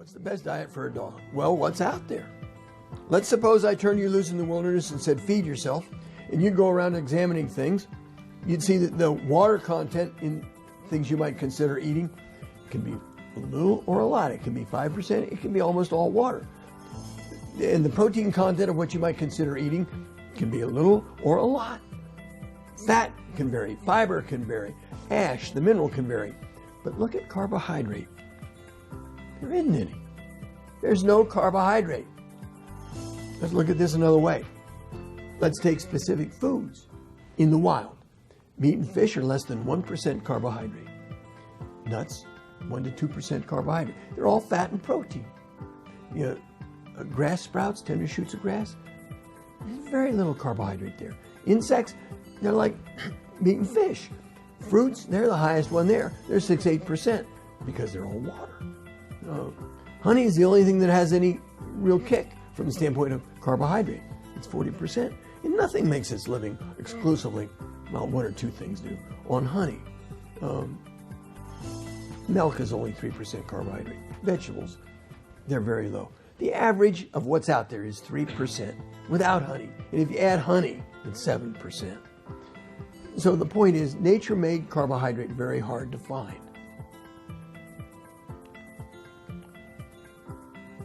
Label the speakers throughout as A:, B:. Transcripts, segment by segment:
A: What's the best diet for a dog? Well, what's out there? Let's suppose I turned you loose in the wilderness and said, feed yourself, and you go around examining things. You'd see that the water content in things you might consider eating can be a little or a lot. It can be 5%, it can be almost all water. And the protein content of what you might consider eating can be a little or a lot. Fat can vary, fiber can vary, ash, the mineral can vary. But look at carbohydrate. There isn't any. There's no carbohydrate. Let's look at this another way. Let's take specific foods in the wild. Meat and fish are less than 1% carbohydrate. Nuts, 1 to 2% carbohydrate. They're all fat and protein. You know, grass sprouts, tender shoots of grass, there's very little carbohydrate there. Insects, they're like meat and fish. Fruits, they're the highest one there. They're 6-8% because they're all water. Honey is the only thing that has any real kick from the standpoint of carbohydrate. It's 40%. And nothing makes its living exclusively, well, 1 or 2 things do, on honey. Milk is only 3% carbohydrate. Vegetables, they're very low. The average of what's out there is 3% without honey. And if you add honey, it's 7%. So the point is, nature made carbohydrate very hard to find.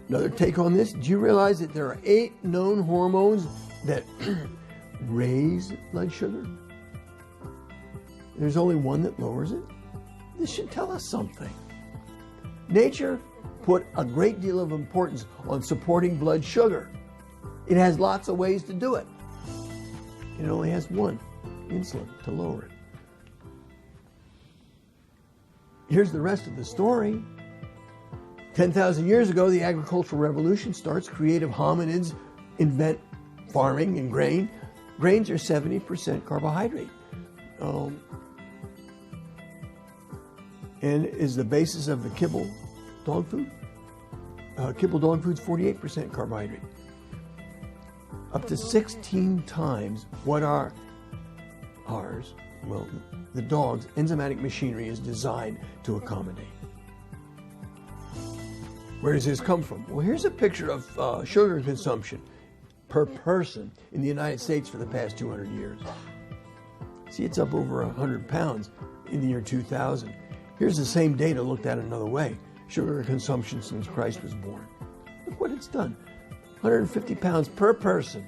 A: Another take on this, do you realize that there are 8 known hormones that raise blood sugar? There's only one that lowers it? This should tell us something. Nature put a great deal of importance on supporting blood sugar. It has lots of ways to do it. It only has one, insulin, to lower it. Here's the rest of the story. 10,000 years ago, the agricultural revolution starts. Creative hominids invent farming and grain. Grains are 70% carbohydrate. And is the basis of the kibble dog food. Kibble dog food's 48% carbohydrate. Up to 16 times what ours, well, the dog's enzymatic machinery is designed to accommodate. Where does this come from? Well, here's a picture of sugar consumption per person in the United States for the past 200 years. See, it's up over 100 pounds in the year 2000. Here's the same data looked at another way. Sugar consumption since Christ was born. Look what it's done. 150 pounds per person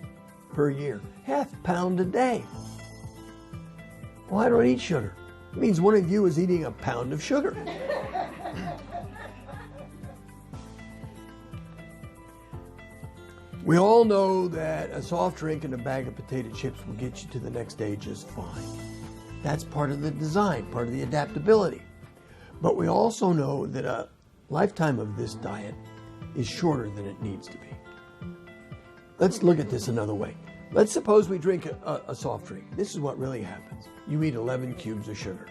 A: per year. Half pound a day. Well, I don't eat sugar. It means one of you is eating a pound of sugar. We all know that a soft drink and a bag of potato chips will get you to the next day just fine. That's part of the design, part of the adaptability. But we also know that a lifetime of this diet is shorter than it needs to be. Let's look at this another way. Let's suppose we drink a soft drink. This is what really happens. You eat 11 cubes of sugar.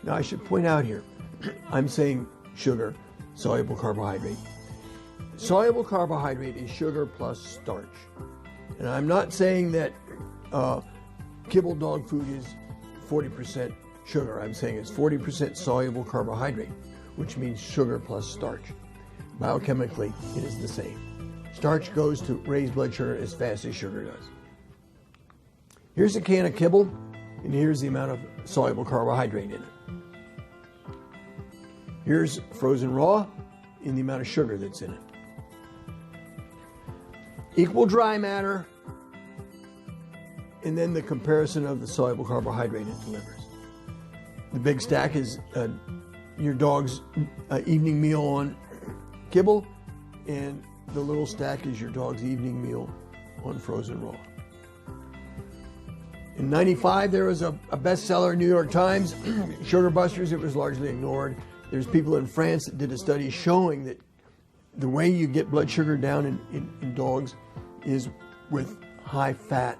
A: Now I should point out here, I'm saying sugar, soluble carbohydrate. Soluble carbohydrate is sugar plus starch. And I'm not saying that kibble dog food is 40% sugar. I'm saying it's 40% soluble carbohydrate, which means sugar plus starch. Biochemically, it is the same. Starch goes to raise blood sugar as fast as sugar does. Here's a can of kibble, and here's the amount of soluble carbohydrate in it. Here's frozen raw, and the amount of sugar that's in it. Equal dry matter, and then the comparison of the soluble carbohydrate it delivers. The big stack is your dog's evening meal on kibble, and the little stack is your dog's evening meal on frozen raw. In '95, there was a bestseller in New York Times, Sugar Busters. It was largely ignored. There's people in France that did a study showing that the way you get blood sugar down in dogs is with high fat.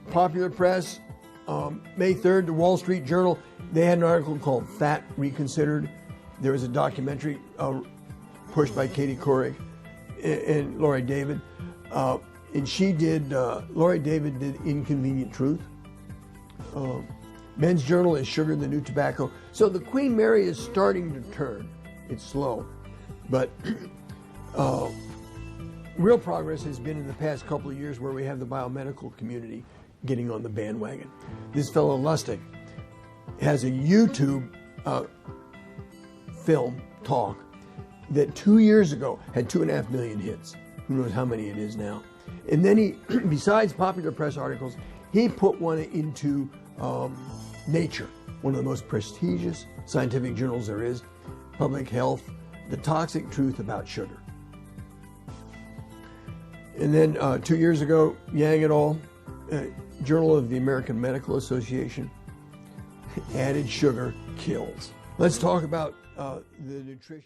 A: Popular Press, May 3rd, the Wall Street Journal, they had an article called Fat Reconsidered. There was a documentary pushed by Katie Couric and Laurie David. And Laurie David did Inconvenient Truth. Men's Journal is sugar the new tobacco. So the Queen Mary is starting to turn. It's slow, but real progress has been in the past couple of years where we have the biomedical community getting on the bandwagon. This fellow Lustig has a YouTube film talk that 2 years ago had 2.5 million hits. Who knows how many it is now? And then he, besides popular press articles, he put one into Nature, one of the most prestigious scientific journals there is, Public Health, The Toxic Truth About Sugar. And then 2 years ago, Yang et al., Journal of the American Medical Association, added sugar kills. Let's talk about the nutrition.